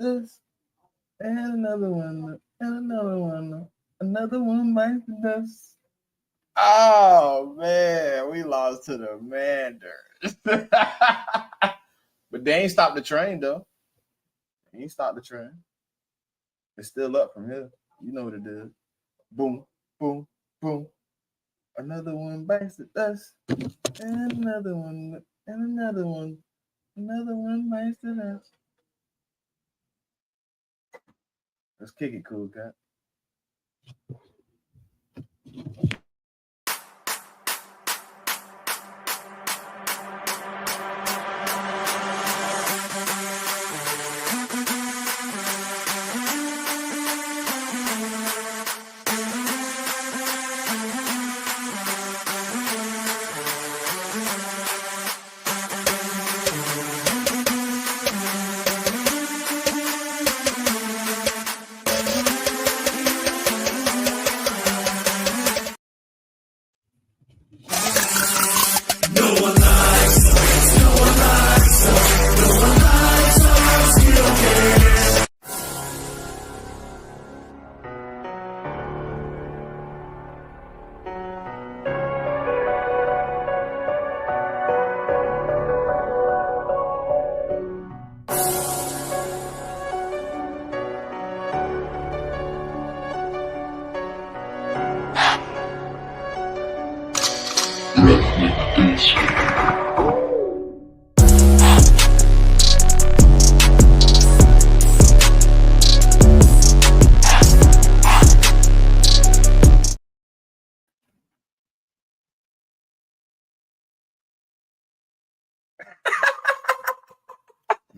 dust. And another one. And another one. Another one bites the dust. Oh man, we lost to the Manders. But they ain't stopped the train though. They ain't stopped the train. It's still up from here. You know what it is. Boom, boom, boom. Another one bites the dust. And another one. And another one. Another one bites the dust. Let's kick it, cool cat.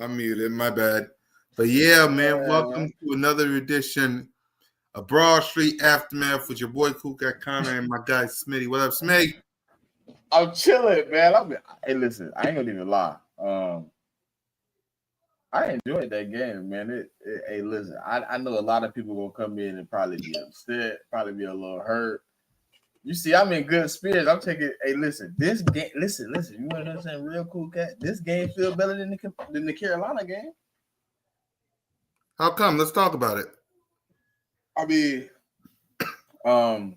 I'm muted, my bad. But yeah, man, welcome to another edition of Broad Street Aftermath with your boy Cool Cat Connor and my guy Smitty. What up, Smitty? I'm chilling, man. Hey, listen, I ain't gonna even lie. I enjoyed that game, man. Hey, listen, I know a lot of people gonna come in and probably be upset, probably be a little hurt. You see, I'm in good spirits. I'm taking. Hey, listen, this game. Listen. You want to know something real cool, cat? This game feel better than the Carolina game. How come? Let's talk about it. I mean, to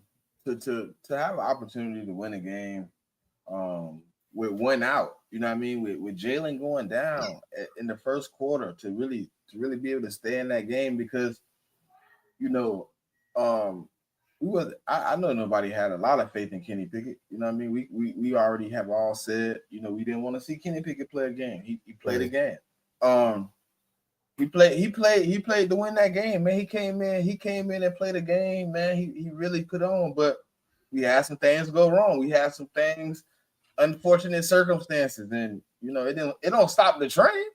have an opportunity to win a game, with one out, you know what I mean, with Jalen going down in the first quarter to really be able to stay in that game because, you know, I know nobody had a lot of faith in Kenny Pickett. You know what I mean? We already have all said, you know, we didn't want to see Kenny Pickett play a game. He played a game. He played to win that game, man. He came in and played a game, man. He really put on, but we had some things go wrong. We had some things, unfortunate circumstances, and you know, it don't stop the train.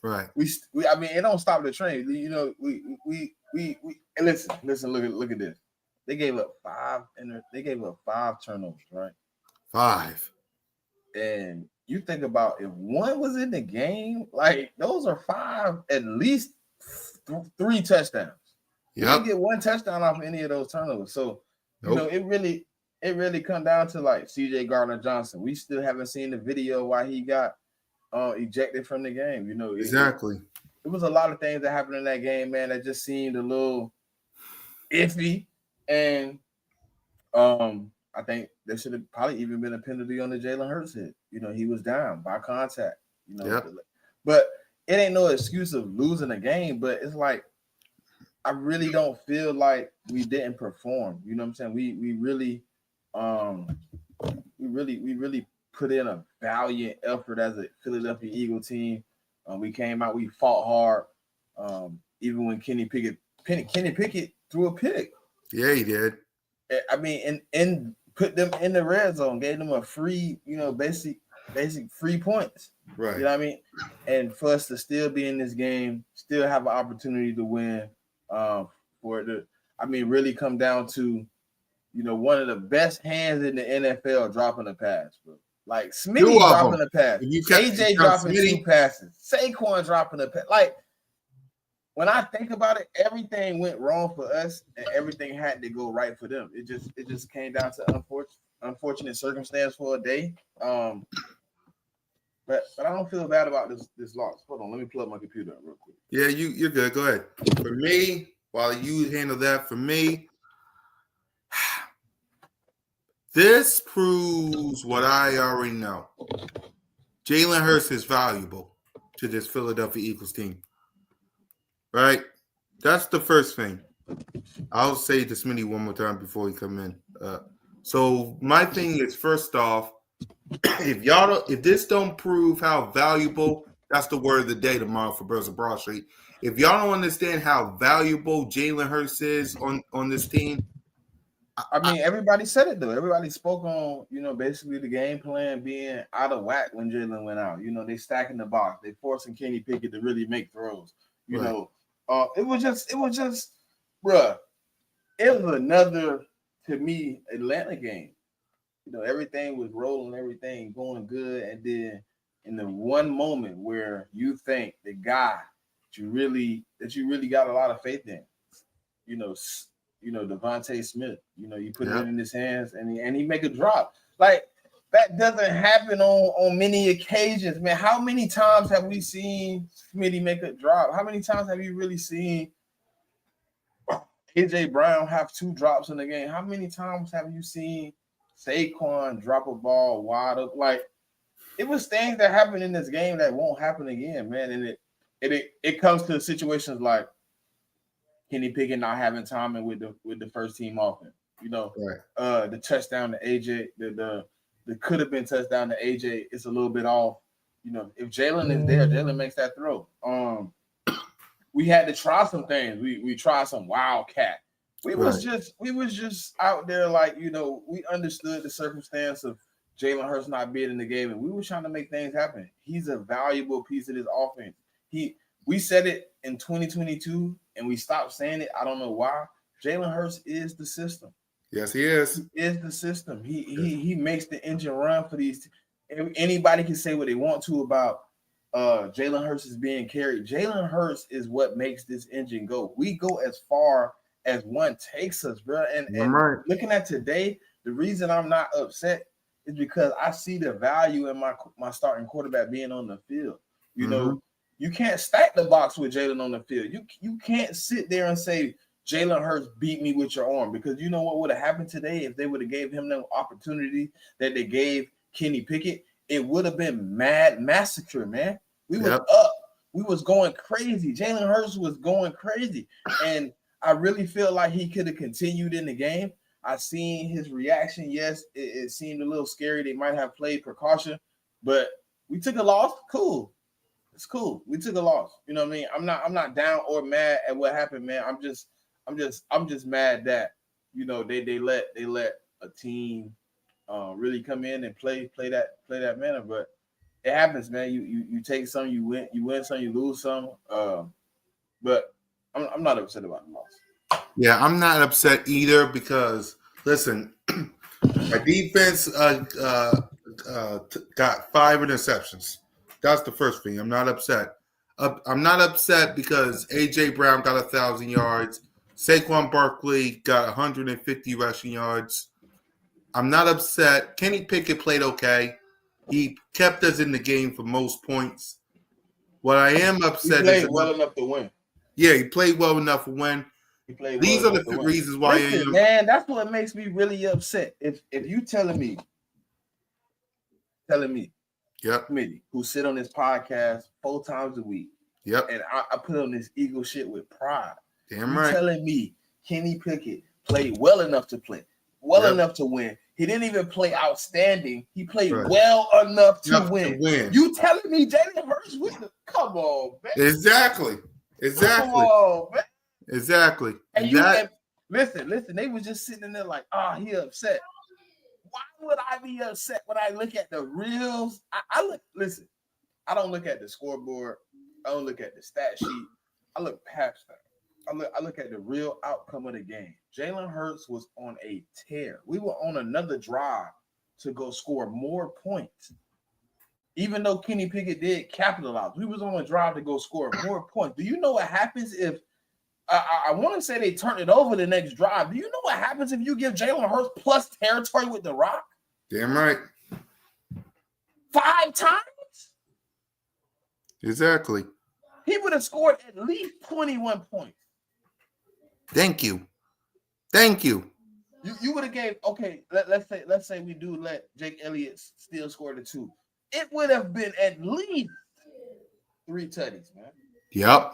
Right. I mean, it don't stop the train. You know, we and listen, look at this. They gave up five turnovers, right? 5. And you think about if one was in the game, like those are 5, at least 3 touchdowns. You didn't get 1 touchdown off any of those turnovers. So, you know, it really come down to like CJ Gardner-Johnson. We still haven't seen the video why he got ejected from the game. You know, exactly. It was a lot of things that happened in that game, man, that just seemed a little iffy. And I think there should have probably even been a penalty on the Jalen Hurts hit. You know, he was down by contact. You know, but it ain't no excuse of losing a game. But it's like I really don't feel like we didn't perform. You know what I'm saying? We really put in a valiant effort as a Philadelphia Eagle team. We came out, we fought hard. Even when Kenny Pickett threw a pick. Yeah, he did. I mean, and put them in the red zone, gave them a free, you know, basic free points. Right. You know what I mean? And for us to still be in this game, still have an opportunity to win, for it to, I mean, really come down to, you know, one of the best hands in the NFL dropping a pass, bro. Like Smitty dropping a pass, AJ dropping 2 passes, Saquon dropping a pass. Like, when I think about it, everything went wrong for us, and everything had to go right for them. It just came down to unfortunate circumstance for a day. But But I don't feel bad about this loss. Hold on, let me plug my computer up real quick. Yeah, you're good. Go ahead. For me, while you handle that, for me, this proves what I already know. Jalen Hurts is valuable to this Philadelphia Eagles team. Right? That's the first thing. I'll say to Smitty one more time before we come in. So my thing is, first off, if this don't prove how valuable, that's the word of the day tomorrow for Birds of Broad Street. If y'all don't understand how valuable Jalen Hurts is on this team, I mean, everybody said it though. Everybody spoke on, basically the game plan being out of whack when Jalen went out. They stacking the box. They forcing Kenny Pickett to really make throws. It was just, bruh. It was another, to me, Atlanta game. Everything was rolling, everything going good, and then in the one moment where you think the guy that you really got a lot of faith in, Devontae Smith, you put it in his hands and he make a drop. Like that doesn't happen on many occasions, man. How many times have we seen Smitty make a drop? How many times have you really seen AJ Brown have 2 drops in the game? How many times have you seen Saquon drop a ball wide up? Like it was things that happened in this game that won't happen again, man. And it comes to situations like Kenny Pickett not having timing with the first team offense. The touchdown to AJ, the could have been touchdown to AJ. It's a little bit off. If Jalen is there, Jalen makes that throw. We had to try some things. We tried some wildcat. We was just out there like, we understood the circumstance of Jalen Hurts not being in the game, and we were trying to make things happen. He's a valuable piece of this offense. We said it in 2022, and we stopped saying it. I don't know why. Jalen Hurts is the system. Yes, he is. He is the system. He makes the engine run for these. Anybody can say what they want to about Jalen Hurts is being carried. Jalen Hurts is what makes this engine go. We go as far as one takes us, bro. And looking at today, the reason I'm not upset is because I see the value in my starting quarterback being on the field. You can't stack the box with Jalen on the field. You can't sit there and say Jalen Hurts beat me with your arm, because you know what would have happened today if they would have gave him the opportunity that they gave Kenny Pickett? It would have been mad massacre, man. We was up. We was going crazy. Jalen Hurts was going crazy. And I really feel like he could have continued in the game. I seen his reaction. Yes, it seemed a little scary. They might have played precaution, but we took a loss. Cool. It's cool. We took a loss. You know what I mean? I'm not down or mad at what happened, man. I'm just mad that, they let a team really come in and play that manner. But it happens, man. You take some, you win some, you lose some. But I'm not upset about the loss. Yeah, I'm not upset either, because listen, our defense got 5 interceptions. That's the first thing. I'm not upset. I'm not upset because AJ Brown got 1,000 yards. Saquon Barkley got 150 rushing yards. I'm not upset. Kenny Pickett played okay. He kept us in the game for most points. What I am upset is he played well enough to win. Yeah, he played well enough to win. These are the reasons why. Listen, man, that's what makes me really upset. If you telling me, yep, Smitty, who sit on this podcast 4 times a week, yep, and I put on this Eagle shit with pride. Damn right. Telling me Kenny Pickett played well enough to play, enough to win. He didn't even play outstanding. He played well enough to win. You telling me Jalen Hurts with the? Come on, man. Exactly. Come on, man. Exactly. And listen, they was just sitting in there like, he upset. Why would I be upset when I look at the reels? Listen, I don't look at the scoreboard. I don't look at the stat sheet. I look past that. I look at the real outcome of the game. Jalen Hurts was on a tear. We were on another drive to go score more points. Even though Kenny Pickett did capitalize, we was on a drive to go score more points. Do you know what happens if I want to say they turn it over the next drive? Do you know what happens if you give Jalen Hurts plus territory with the rock? Damn right. 5 times? Exactly. He would have scored at least 21 points. Thank you. Thank you. You would have gave let's say we do let Jake Elliott still score the 2. It would have been at least 3 tutties, man. Yep.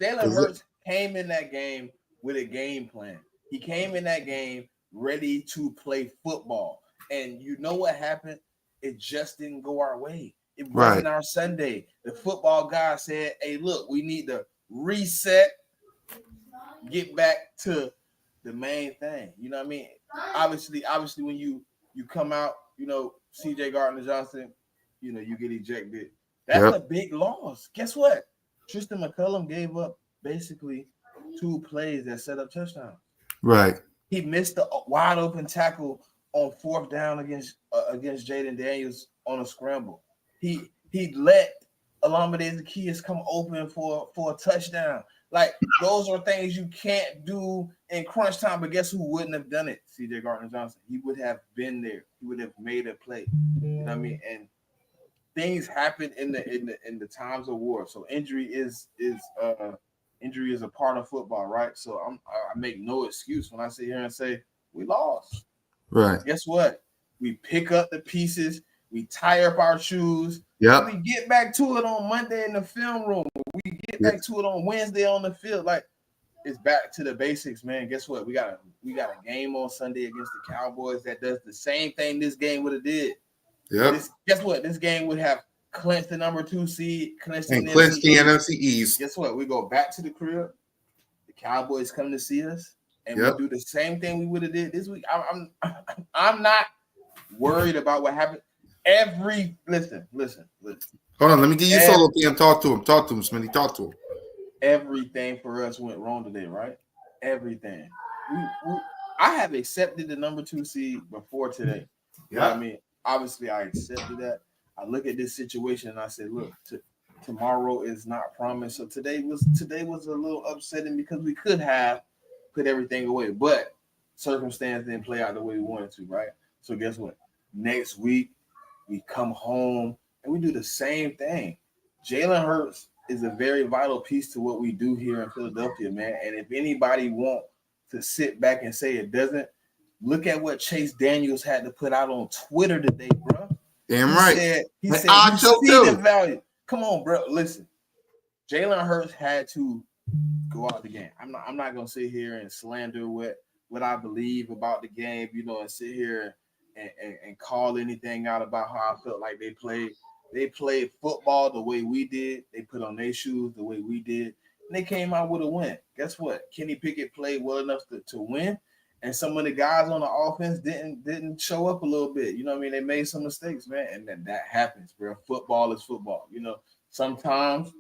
Jalen Hurts came in that game with a game plan. He came in that game ready to play football. And you know what happened? It just didn't go our way. It wasn't our Sunday. The football guy said, hey, look, we need to reset, get back to the main thing. You know what I mean? Obviously, when you come out, CJ Gardner-Johnson, you get ejected. That's a big loss. Guess what? Tristan McCullum gave up basically 2 plays that set up touchdowns. Right. He missed a wide open tackle on 4th down against Jaden Daniels on a scramble. He let Olamide Zaccheaus come open for a touchdown. Like, those are things you can't do in crunch time. But guess who wouldn't have done it? CJ Gardner-Johnson. He would have been there. He would have made a play. You know what I mean? And things happen in the times of war. So injury is a part of football, right? So I make no excuse when I sit here and say we lost. Right. Guess what? We pick up the pieces. We tie up our shoes. Yeah. We get back to it on Monday in the film room. We get back to it on Wednesday on the field. Like, it's back to the basics, man. Guess what? We got a game on Sunday against the Cowboys that does the same thing this game would have did. Yeah. Guess what? This game would have clinched the number 2 seed, clinched the NFC East. Guess what? We go back to the crib. The Cowboys come to see us, and we do the same thing we would have did this week. I'm not worried about what happened. Listen. Hold on, let me get you solo and talk to him, Smitty. Talk to him. Everything for us went wrong today, right? Everything. I have accepted the number 2 seed before today. You know what I mean? Obviously, I accepted that. I look at this situation and I said, look, tomorrow is not promised. So today was a little upsetting because we could have put everything away, but circumstance didn't play out the way we wanted to, right? So guess what? Next week, we come home and we do the same thing. Jalen Hurts is a very vital piece to what we do here in Philadelphia, man. And if anybody want to sit back and say it doesn't, look at what Chase Daniels had to put out on Twitter today, bro. Damn right. He said you see the value. Come on, bro. Listen, Jalen Hurts had to go out the game. I'm not gonna sit here and slander what I believe about the game, and sit here and call anything out about how I felt like they played. They played football the way we did. They put on their shoes the way we did, and they came out with a win. Guess what? Kenny Pickett played well enough to win, and some of the guys on the offense didn't show up a little bit. You know what I mean? They made some mistakes, man, and then that happens, bro. Football is football. Sometimes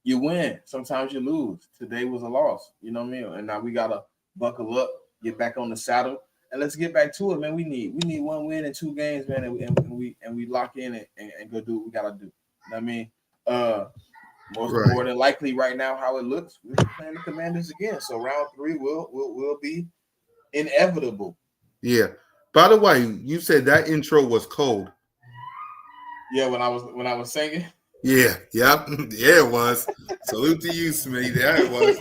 you win, sometimes you lose. Today was a loss. You know what I mean? And now we gotta buckle up, get back on the saddle, and let's get back to it, man. We need 1 win in 2 games, man, and we lock in and go do what we gotta do. You know what I mean? More than likely, right now, how it looks, we'll be playing the Commanders again. So round 3 will be inevitable. Yeah. By the way, you said that intro was cold. Yeah, when I was singing. Yeah, yep, yeah, it was. Salute to you, Smitty. There it was.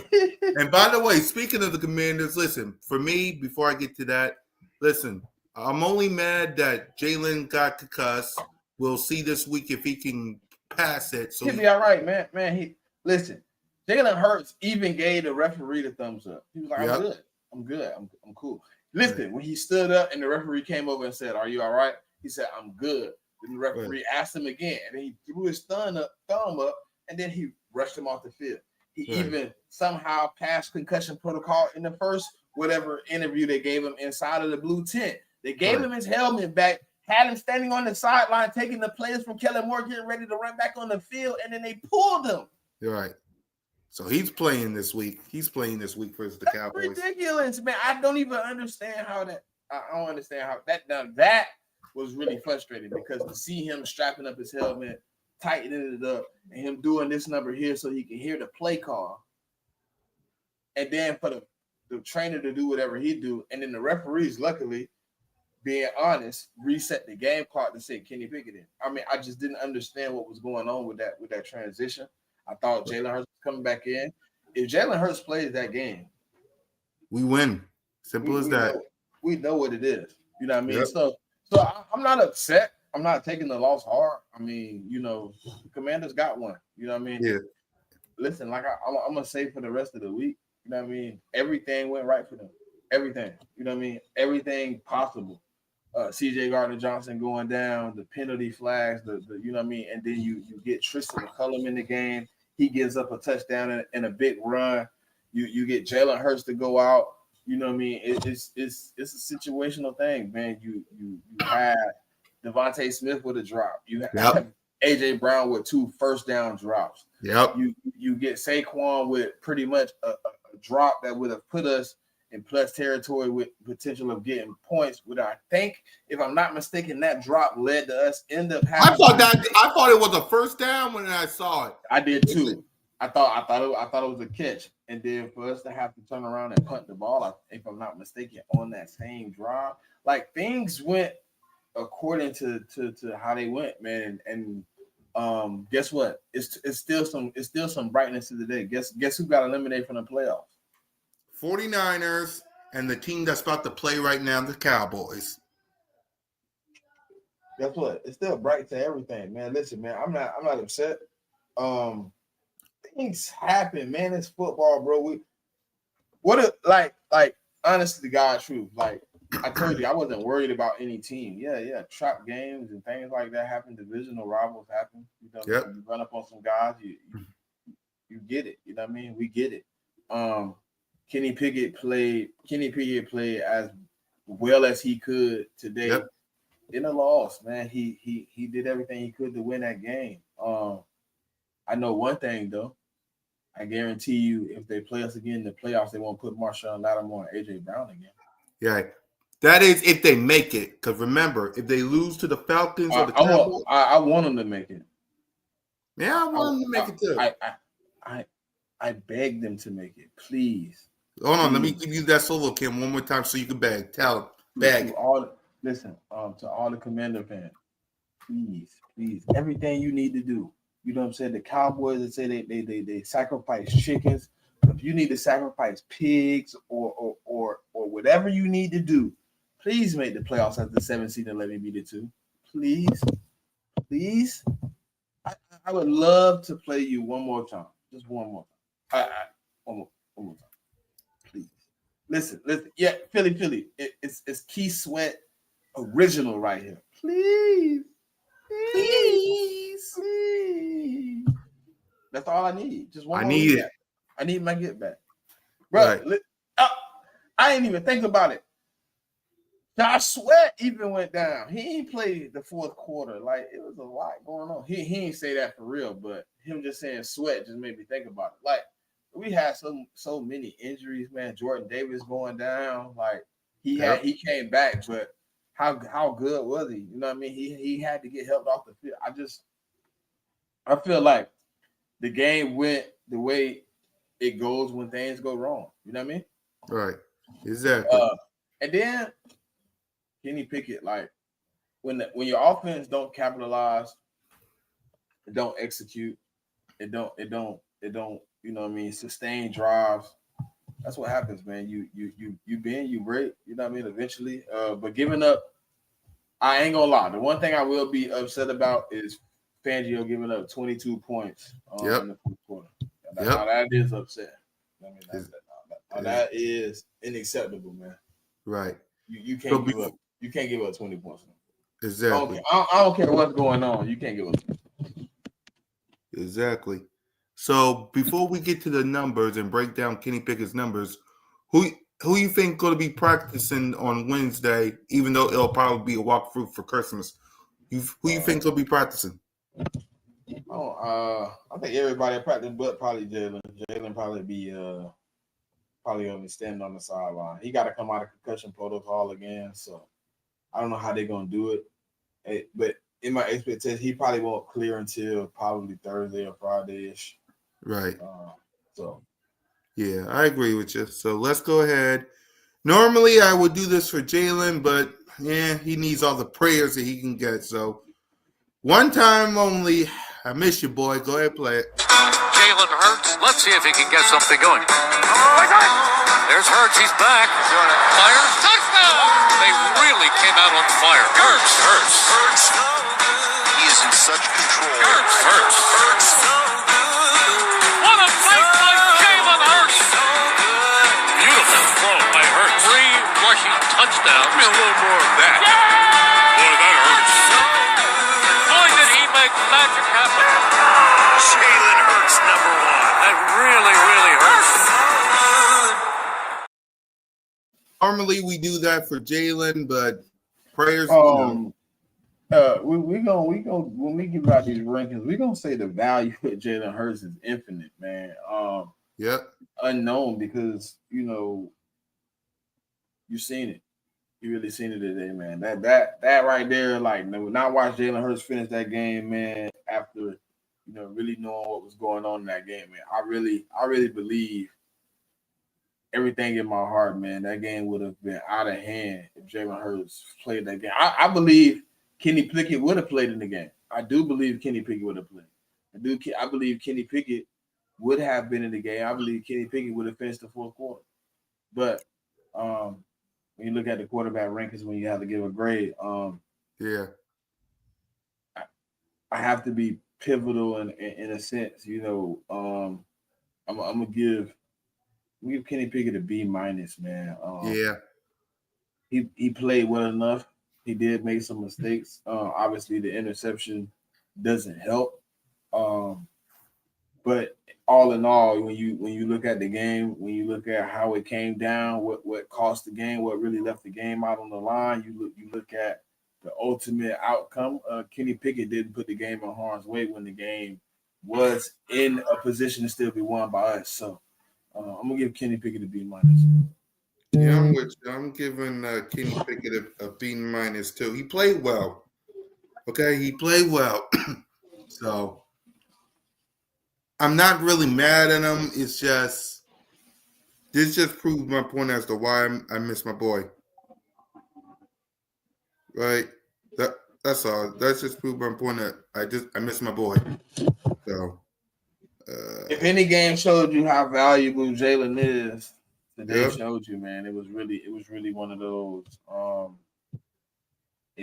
And by the way, speaking of the Commanders, listen, for me, before I get to that, listen, I'm only mad that Jalen got concussed. We'll see this week if he can pass it. So he'll be all right, man. Listen, Jalen Hurts even gave the referee the thumbs up. He was like, I'm good. I'm cool. Listen, when he stood up and the referee came over and said, "Are you all right?" He said, "I'm good." Then the referee asked him again, and then he threw his thumb up, and then he rushed him off the field. He even somehow passed concussion protocol in the first whatever interview they gave him inside of the blue tent. They gave him his helmet back, had him standing on the sideline, taking the players from Kellen Moore, getting ready to run back on the field, and then they pulled him. You're right. So he's playing this week. He's playing this week versus the Cowboys. Ridiculous, man. I don't even understand how that. I don't understand how that was really frustrating, because to see him strapping up his helmet, tightening it up, and him doing this number here so he can hear the play call, and then for the trainer to do whatever he do, and then the referees, luckily, being honest, reset the game clock to say Kenny Pickett in. I mean, I just didn't understand what was going on with that transition. I thought Jalen Hurts was coming back in. If Jalen Hurts plays that game, we win. Simple as we that. know what it is. You know what I mean? Yep. So I'm not upset. I'm not taking the loss hard. I mean, the Commanders got one. You know what I mean? Yeah. Listen, like I'm gonna say for the rest of the week, you know what I mean? Everything went right for them. Everything. You know what I mean? Everything possible. CJ Gardner Johnson going down, the penalty flags, the you know what I mean, and then you get Tristan McCullum in the game. He gives up a touchdown and a big run. You get Jalen Hurts to go out. You know what I mean? It's a situational thing, man. You had Devontae Smith with a drop. You have AJ Brown with 2 first down drops. Yep. You get Saquon with pretty much a drop that would have put us in plus territory with potential of getting points. Which I think, if I'm not mistaken, that drop led to us end up having. I thought it was a first down when I saw it. I did too. I thought it was a catch, and then for us to have to turn around and punt the ball, if I'm not mistaken, on that same drive, like things went according to how they went, man. And guess what? It's still some brightness to the day. Guess who got eliminated from the playoffs? 49ers and the team that's about to play right now, the Cowboys. Guess what? It's still bright to everything, man. Listen, man, I'm not upset. Things happen, man. It's football, bro. Honestly, to God truth, like I told you, I wasn't worried about any team. Yeah, trap games and things like that happen. Divisional rivals happen. You know, you run up on some guys, you get it. You know what I mean? We get it. Kenny Pickett played as well as he could today. Yep. In a loss, man. He did everything he could to win that game. I know one thing though. I guarantee you, if they play us again in the playoffs, they won't put Marshawn Lattimore and AJ Brown again. Yeah, that is if they make it. Because remember, if they lose to the Falcons or the Cowboys, I want them to make it. Yeah, I want them to make it too. I beg them to make it, please. Hold on, let me give you that solo Kim one more time so you can beg. Tell beg. To all the Commander fans, please, everything you need to do. You know what I'm saying? The Cowboys that say they sacrifice chickens. If you need to sacrifice pigs or whatever you need to do, please make the playoffs as the 7th seed and let me be the 2. Please. I would love to play you one more time. Just one more time. One more time. Please. Listen. Yeah, Philly. It's Keith Sweat original right here. Please. That's all I need. Just one. I need it. I need my get back, bro. Right. I didn't even think about it. Josh Sweat even went down. He ain't played the 4th quarter. Like it was a lot going on. He ain't say that for real, but him just saying Sweat just made me think about it. Like we had so many injuries, man. Jordan Davis going down. Like he came back, but how good was he? You know what I mean? He had to get helped off the field. I feel like the game went the way it goes when things go wrong. You know what I mean? Right. Exactly. And then Kenny Pickett, like when your offense don't capitalize, it don't execute, it don't, you know what I mean, sustain drives. That's what happens, man. You break, you know what I mean, eventually. But giving up, I ain't gonna lie. The one thing I will be upset about is Fangio giving up 22 points in the 4th quarter. Now that is upset. I mean, that is unacceptable, man. Right. You can't give up. You can't give up 20 points. Exactly. I don't care what's going on. You can't give up. Exactly. So before we get to the numbers and break down Kenny Pickett's numbers, who you think going to be practicing on Wednesday? Even though it'll probably be a walkthrough for Christmas, who you think will be practicing? I think everybody practice, but probably Jalen. Jalen probably be gonna be standing on the sideline. He got to come out of concussion protocol again, so I don't know how they're gonna do it. But in my expectation, he probably won't clear until probably Thursday or Friday-ish. Right. So. Yeah, I agree with you. So let's go ahead. Normally, I would do this for Jalen, but he needs all the prayers that he can get. So one time only. I miss you, boy. Go ahead, play it. Jalen Hurts. Let's see if he can get something going. There's Hurts. He's back. Fire. Touchdown. They really came out on fire. Hurts. He is in such control. Hurts. What a play by Jalen Hurts. Beautiful throw by Hurts. 3 rushing touchdowns. Give me a little more of that. Boy, that hurts. Boy, did he make magic happen. Jalen Hurts, number 1. That really, really hurts. Normally we do that for Jalen, but prayers. We gonna when we give out these rankings, we gonna say the value of Jalen Hurts is infinite, man. Yep. Unknown because you've seen it. You really seen it today, man. That right there, like not watch Jalen Hurts finish that game, man. After really knowing what was going on in that game, man. I really believe everything in my heart, man. That game would have been out of hand if Jalen Hurts played that game. I believe Kenny Pickett would have played in the game. I do believe Kenny Pickett would have played. I believe Kenny Pickett would have been in the game. I believe Kenny Pickett would have finished the fourth quarter. But when you look at the quarterback rankings, when you have to give a grade, yeah, I have to be pivotal in a sense. I'm gonna give Kenny Pickett a B-, man. yeah. He played well enough. He did make some mistakes. Obviously, the interception doesn't help. But all in all, when you look at the game, when you look at how it came down, what cost the game, what really left the game out on the line, you look at the ultimate outcome. Kenny Pickett didn't put the game in harm's way when the game was in a position to still be won by us. So I'm gonna give Kenny Pickett a B-. Yeah, I'm with you. I'm giving Kenny Pickett a B- too. He played well. Okay, he played well. So I'm not really mad at him. It's just this just proves my point as to why I miss my boy. Right? That's all. That's just proved my point that I miss my boy. So if any game showed you how valuable Jalen is, today Yep. showed you, man. It was really one of those.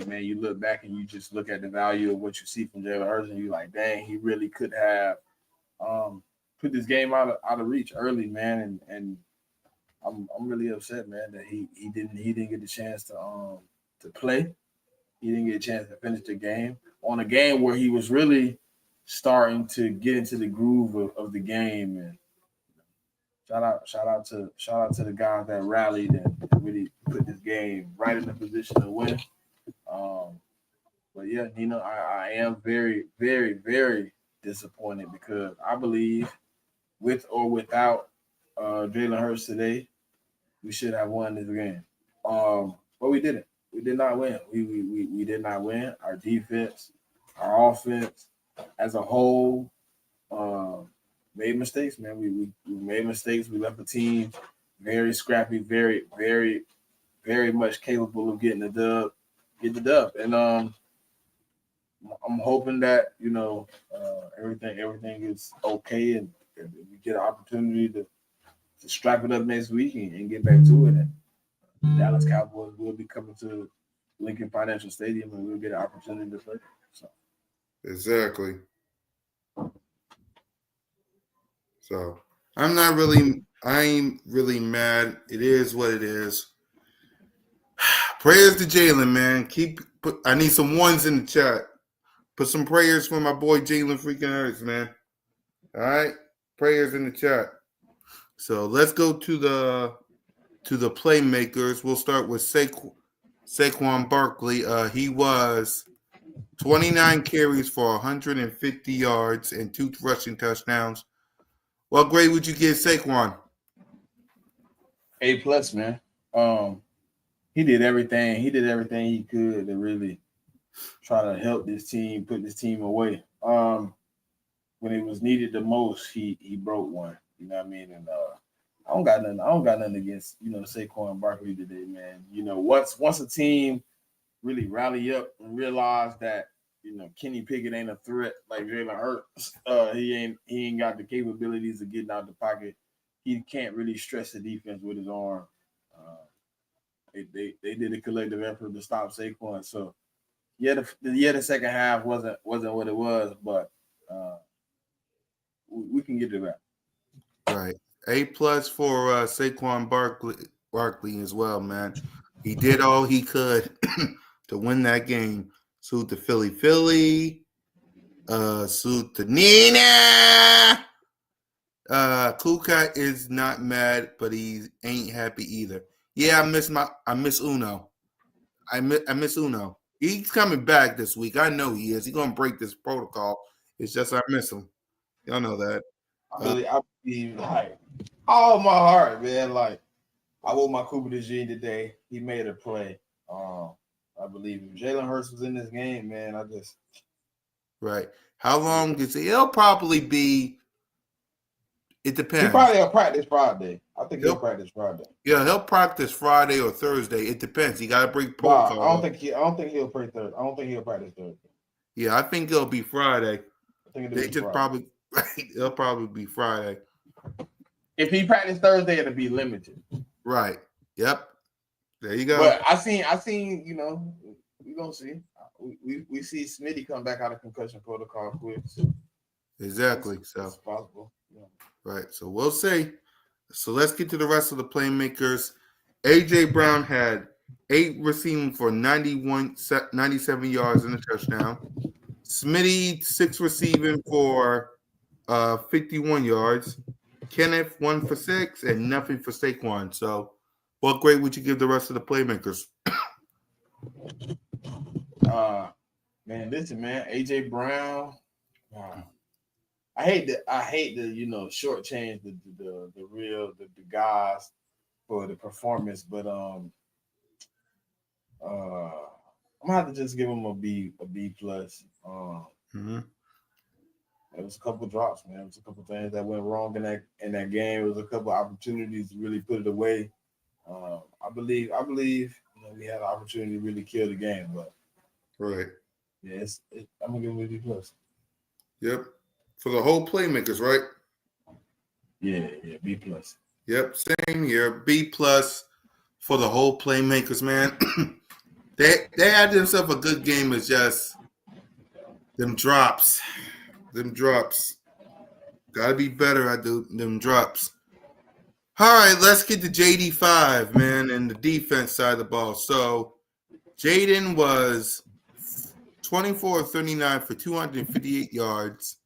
Man, you look back and you just look at the value of what you see from Jalen Hurts, and you're like, dang, he really could have put this game out of reach early, man. And I'm really upset, man, that he didn't get the chance to play. He didn't get a chance to finish the game on a game where he was really starting to get into the groove of the game. And shout out to the guys that rallied and really put this game right in the position to win. But yeah, I am very, very, very disappointed because I believe with or without Jalen Hurts today, we should have won this game. But we didn't. We did not win. We did not win. Our defense, our offense, as a whole, made mistakes, man. We made mistakes. We left the team very scrappy, very, very, very much capable of getting the dub. And I'm hoping that everything is okay and we get an opportunity to strap it up next week and get back to it. And Dallas Cowboys will be coming to Lincoln Financial Stadium and we'll get an opportunity to play. So Exactly. So I ain't really mad. It is what it is. Prayers to Jalen, man. I need some ones in the chat. Put some prayers for my boy Jalen freaking Hurts, man. All right, prayers in the chat. So let's go to the playmakers. We'll start with Saquon Barkley. He was 29 carries for 150 yards and 2 rushing touchdowns. What grade would you give Saquon? A+, man. He did everything. He did everything he could to really try to help this team, put this team away. When it was needed the most, he broke one. You know what I mean? And I don't got nothing against Saquon Barkley today, man. Once a team really rally up and realize that Kenny Pickett ain't a threat like Jalen Hurts. He ain't got the capabilities of getting out the pocket. He can't really stretch the defense with his arm. They did a collective effort to stop Saquon. So the second half wasn't what it was, but we can get to that. Right. A+ for Saquon Barkley as well, man. He did all he could to win that game. Salute to Philly. Salute to Nina. Kuka is not mad, but he ain't happy either. Yeah, I miss Uno. I miss Uno. He's coming back this week. I know he is. He's gonna break this protocol. It's just I miss him. Y'all know that. I believe like all my heart, man. Like I wore my Cooper DeJean today. He made a play. I believe if Jalen Hurts was in this game, man, Right. How long is it? It'll probably be. It depends. He probably will practice Friday. I think he'll practice Friday. Yeah, he'll practice Friday or Thursday. It depends. He got to break protocol. I don't think he'll play Thursday. I don't think he'll practice Thursday. Yeah, I think it'll be Friday. I think it'll probably be Friday. If he practiced Thursday, it'll be limited. Right. Yep. There you go. But I seen. We gonna see. We see Smitty come back out of concussion protocol quick. So exactly. It's possible. Yeah. Right. So we'll see. So let's get to the rest of the playmakers. A.J. Brown had 8 receiving for 97 yards and a touchdown. Smitty 6 receiving for 51 yards. Kenneth 1 for 6 and nothing for Saquon. So what grade would you give the rest of the playmakers? Man, listen, man. A.J. Brown. I hate to shortchange the guys for the performance, but I'm gonna have to just give him a B+. There was a couple drops, man. There was a couple things that went wrong in that game. There was a couple opportunities to really put it away. I believe we had an opportunity to really kill the game, but right. Yeah, I'm gonna give him a B+. Yep. For the whole playmakers, right? Yeah, B+. Yep, same here. B+ for the whole playmakers, man. they had themselves a good game. It's just them drops. Gotta be better at them drops. All right, let's get to JD5, man, and the defense side of the ball. So Jaden was 24-39 for 258 yards,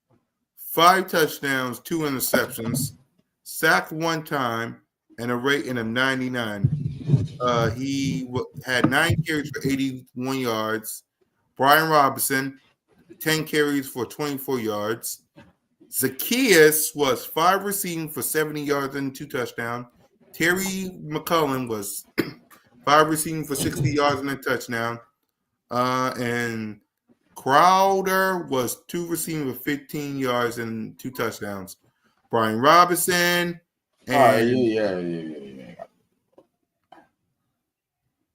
5 touchdowns, 2 interceptions, sacked 1 time, and a rating of 99. He had 9 carries for 81 yards. Brian Robinson, 10 carries for 24 yards. Zacchaeus was 5 receiving for 70 yards and 2 touchdowns. Terry McCullen was 5 receiving for 60 yards and a touchdown. And Crowder was 2 receiving for 15 yards and 2 touchdowns. Brian Robinson and Yeah.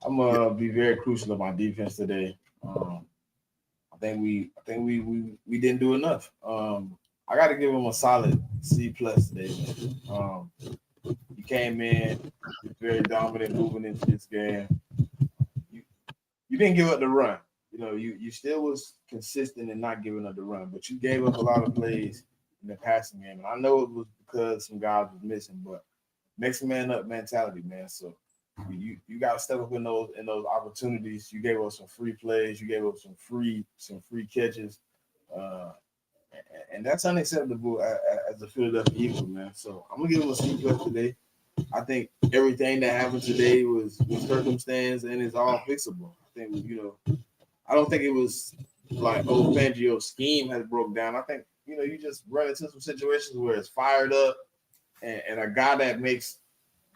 I'm gonna be very crucial of my defense today. I think we didn't do enough. I got to give him a solid C+ today. He came in very dominant moving into this game. You didn't give up the run. You still was consistent in not giving up the run, but you gave up a lot of plays in the passing game. And I know it was because some guys was missing, but next man up mentality, man. So you got to step up in those opportunities. You gave us some free plays. You gave us some free catches. And that's unacceptable as a Philadelphia Eagle, man. So I'm gonna give him a C+ today. I think everything that happened today was circumstance and it's all fixable. I think I don't think it was like Fangio's scheme has broke down. I think you just run into some situations where it's fired up and a guy that makes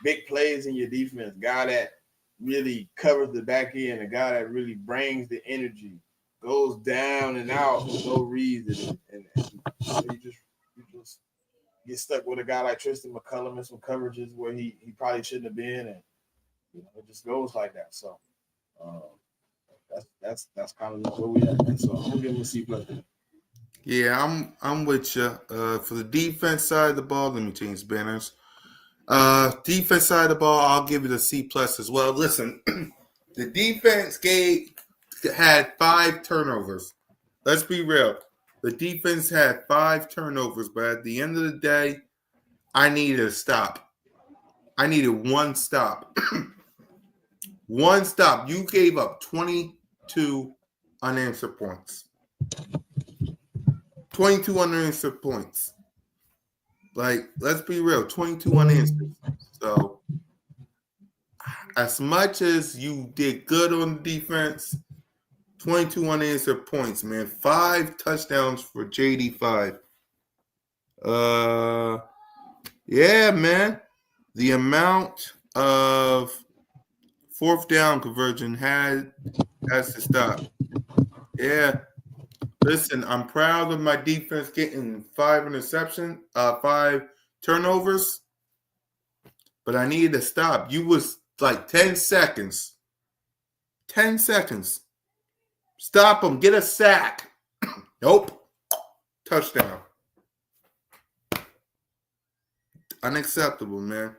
big plays in your defense, guy that really covers the back end, a guy that really brings the energy, goes down and out for no reason, and you just get stuck with a guy like Tristan McCullum in some coverages where he probably shouldn't have been, and it just goes like that. So that's kind of where we at. And so I'm gonna give him a C plus. Yeah, I'm with you. For the defense side of the ball, let me change banners. Defense side of the ball, I'll give it a C plus as well. Listen, the defense had 5 turnovers. Let's be real. The defense had 5 turnovers, but at the end of the day, I needed a stop. I needed one stop. One stop. You gave up 22 unanswered points. 22 unanswered points. Like, let's be real, 22 unanswered. So, as much as you did good on the defense, 22 unanswered points, man. 5 touchdowns for JD5. Yeah, man. The amount of fourth down conversion has to stop. Yeah. Listen, I'm proud of my defense getting 5 turnovers, but I needed to stop. You was like 10 seconds. 10 seconds. Stop them. Get a sack. Nope. Touchdown. Unacceptable, man.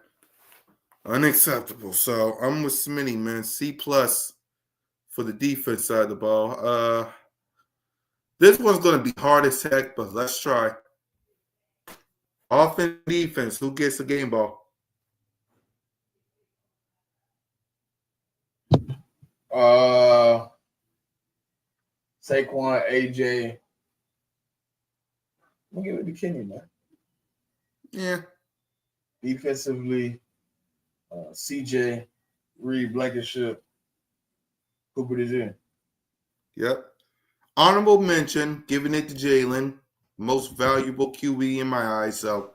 Unacceptable. So I'm with Smitty, man. C plus for the defense side of the ball. This one's going to be hard as heck, but let's try. Offense, defense. Who gets the game ball? Saquon, AJ. I'm gonna give it to Kenny, man. Yeah. Defensively, CJ, Reed, Blankenship, Cooper DeJean. Yep. Honorable mention, giving it to Jalen, most valuable QB in my eyes. So,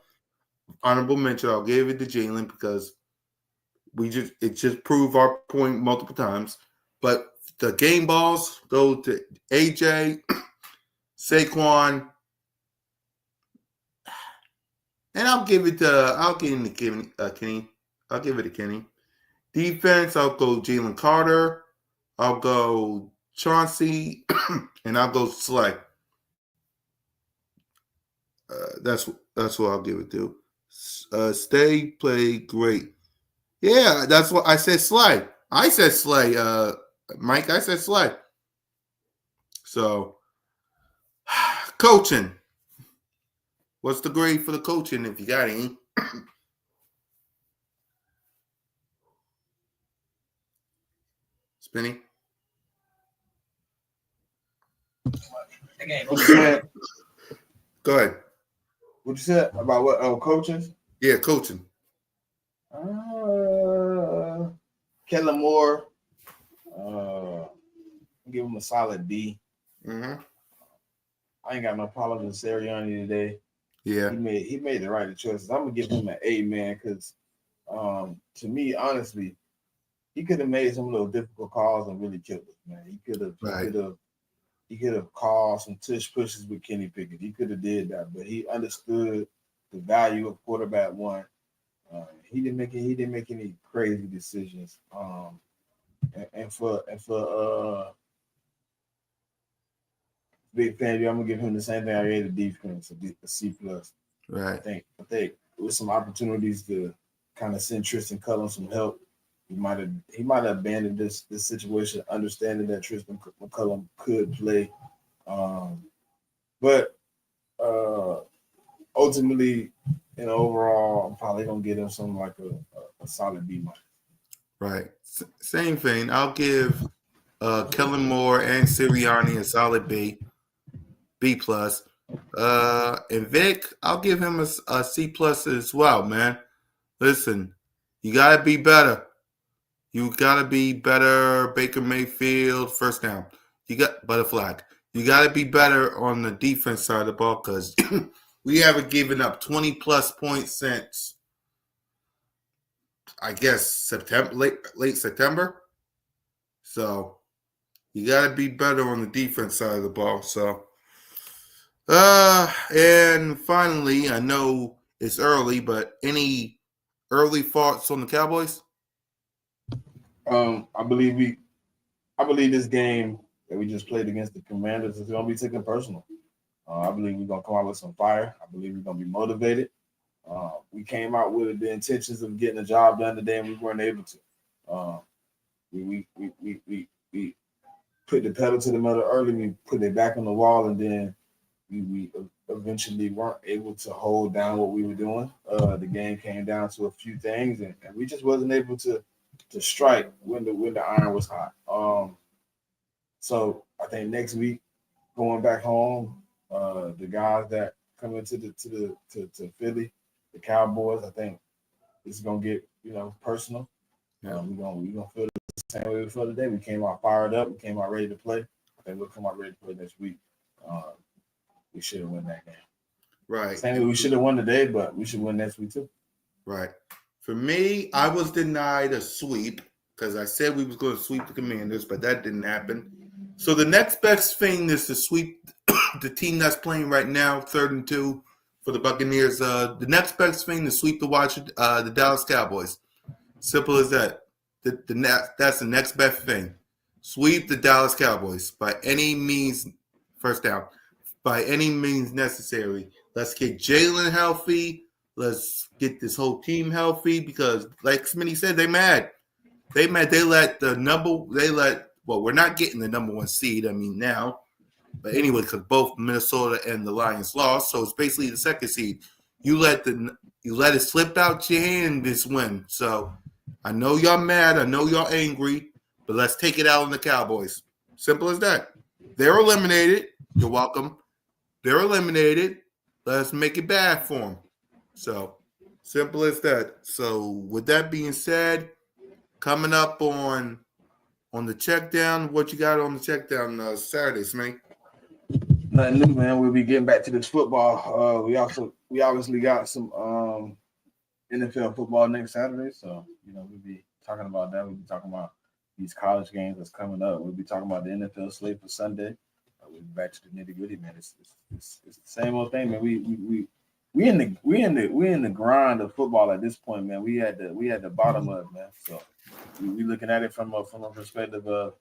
honorable mention, I'll give it to Jalen because it just proved our point multiple times. But the game balls go to AJ, Saquon, and I'll give it to Kenny. I'll give it to Kenny. Defense, I'll go Jalen Carter. I'll go Chauncey, and I'll go Slay. That's what I'll give it to. Stay, play, great. Yeah, that's what I said. Slay. I said Slay. Mike, I said Slay. So, coaching. What's the grade for the coaching if you got any? Spinny. What you said? Go ahead. What you said about what? Oh, coaches. Yeah, coaching. Kellen Moore. Give him a solid B. Mm-hmm. I ain't got no problem with Sirianni today. Yeah. He made the right choices. I'm gonna give him an A, man, because to me, honestly, he could have made some of those difficult calls and really killed us, man. He could have called some tush pushes with Kenny Pickett. He could have did that, but he understood the value of quarterback one. He didn't make any crazy decisions. And for big fan, I'm gonna give him the same thing I gave the defense, a C plus. Right. I think with some opportunities to kind of send Tristan Cullen some help, he might have abandoned this situation, understanding that Tristan McCullum could play. But ultimately, overall, I'm probably gonna give him something like a solid B minus. Right. Same thing. I'll give Kellen Moore and Sirianni a solid B plus. And Vic, I'll give him a C plus as well, man. Listen, you gotta be better. You gotta be better. Baker Mayfield, first down. You got flag. You gotta be better on the defense side of the ball because we haven't given up 20 plus points since I guess September, late September. So you gotta be better on the defense side of the ball. So and finally, I know it's early, but any early thoughts on the Cowboys? I believe I believe this game that we just played against the Commanders is going to be taken personal. I believe we're going to come out with some fire. I believe we're going to be motivated. We came out with the intentions of getting the job done today, and we weren't able to. We put the pedal to the metal early. We put it back on the wall, and then we eventually weren't able to hold down what we were doing. The game came down to a few things, and we just wasn't able to strike when the iron was hot. So I think next week, going back home, the guys that come into to Philly, the Cowboys, I think it's gonna get personal. Yeah. We're gonna feel the same way we feel today. We came out fired up. We came out ready to play. I think we'll come out ready to play next week. We should have won that game. Right. Same way we should have won today, but we should win next week too. Right. For me, I was denied a sweep because I said we was going to sweep the Commanders, but that didn't happen. So the next best thing is to sweep the team that's playing right now, 3rd-2 for the Buccaneers. The next best thing is sweep the Dallas Cowboys. Simple as that. That's the next best thing. Sweep the Dallas Cowboys by any means. First down. By any means necessary. Let's get Jalen healthy. Let's get this whole team healthy because, like Smitty said, they mad. They mad. We're not getting the number 1 seed. I mean, now. But anyway, because both Minnesota and the Lions lost, so it's basically the 2nd seed. You let it slip out your hand this win. So I know y'all mad. I know y'all angry. But let's take it out on the Cowboys. Simple as that. They're eliminated. You're welcome. They're eliminated. Let's make it bad for them. So simple as that. So with that being said, coming up on the check down, what you got on the check down Saturdays, man? Nothing new, man. We'll be getting back to this football. We obviously got some NFL football next Saturday, so we'll be talking about that. We'll be talking about these college games that's coming up. We'll be talking about the NFL slate for Sunday. We'll be back to the nitty gritty, man. It's the same old thing, man. We in the grind of football at this point, man. We had the bottom of it, man. So we looking at it from a perspective of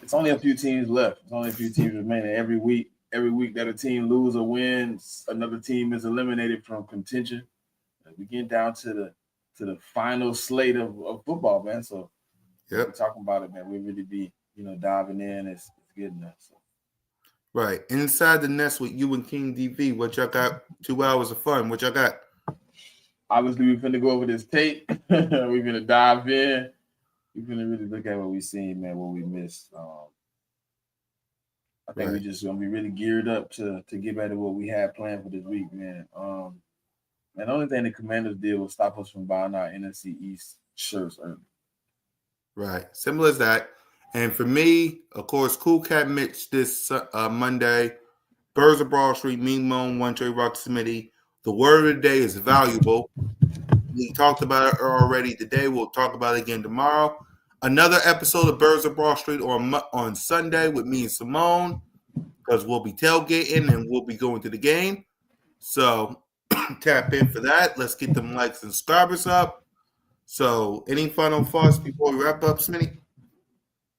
it's only a few teams left. It's only a few teams remaining. Every week that a team loses or wins, another team is eliminated from contention. We get down to the final slate of football, man. So we're talking about it, man. We really be diving in. It's good enough. So. Right. Inside the nest with you and King DV, what y'all got? 2 hours of fun. What y'all got? Obviously, we're finna go over this tape. We're gonna dive in. We're gonna really look at what we seen, man, what we missed. I think we're just gonna be really geared up to get back to what we had planned for this week, man. And the only thing the Commanders did was stop us from buying our NFC East shirts early. Right. Simple as that. And for me, of course, Cool Cat Mitch this Monday. Birds of Broad Street, Mean Moan, One Trey Rock Smitty. The word of the day is valuable. We talked about it already today. We'll talk about it again tomorrow. Another episode of Birds of Broad Street on Sunday with me and Simone, because we'll be tailgating and we'll be going to the game. So tap in for that. Let's get them likes and subscribers up. So any final thoughts before we wrap up, Smitty?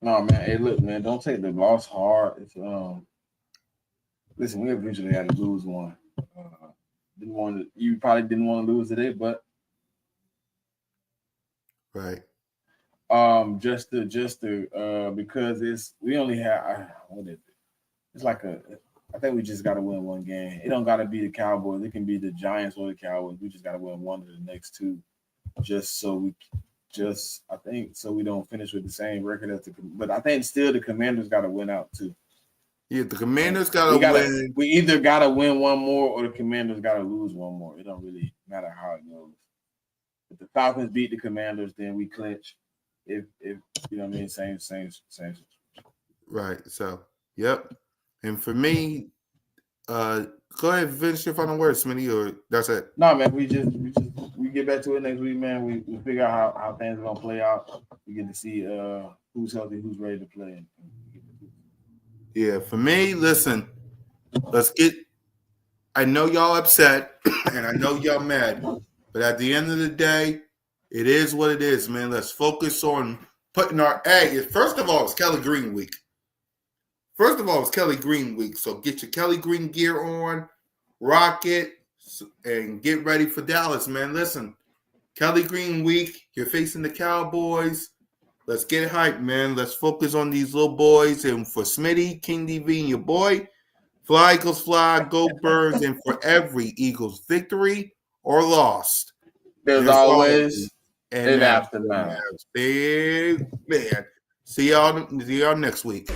No, man. Hey, look, man. Don't take the loss hard. It's listen, we eventually had to lose one. You probably didn't want to lose today, but right. Just to because we only have what is it? It's like I think we just got to win one game. It don't got to be the Cowboys. It can be the Giants or the Cowboys. We just got to win one of the next two, I think so we don't finish with the same record as but I think still the Commanders got to win out too. Yeah, the Commanders got to win. We either got to win one more or the Commanders got to lose one more. It don't really matter how it goes. If the Falcons beat the Commanders, then we clinch. If you know what I mean, same. Right. So, yep. And for me, go ahead and finish your final words, Smitty, or that's it. No, man, we get back to it next week, man. We figure out how things are gonna play out. We get to see who's healthy, who's ready to play. Yeah, for me, listen, I know y'all upset and I know y'all mad, but at the end of the day, it is what it is, man. Let's focus on putting our egg. First of all, it's Kelly Green week. So get your Kelly Green gear on, rock it, and get ready for Dallas, man. Listen, Kelly Green week, you're facing the Cowboys. Let's get hyped, man. Let's focus on these little boys. And for Smitty, King DV, and your boy, fly, Eagles, fly, go Birds. And for every Eagles victory or loss, There's always an aftermath. Big man. See y'all next week.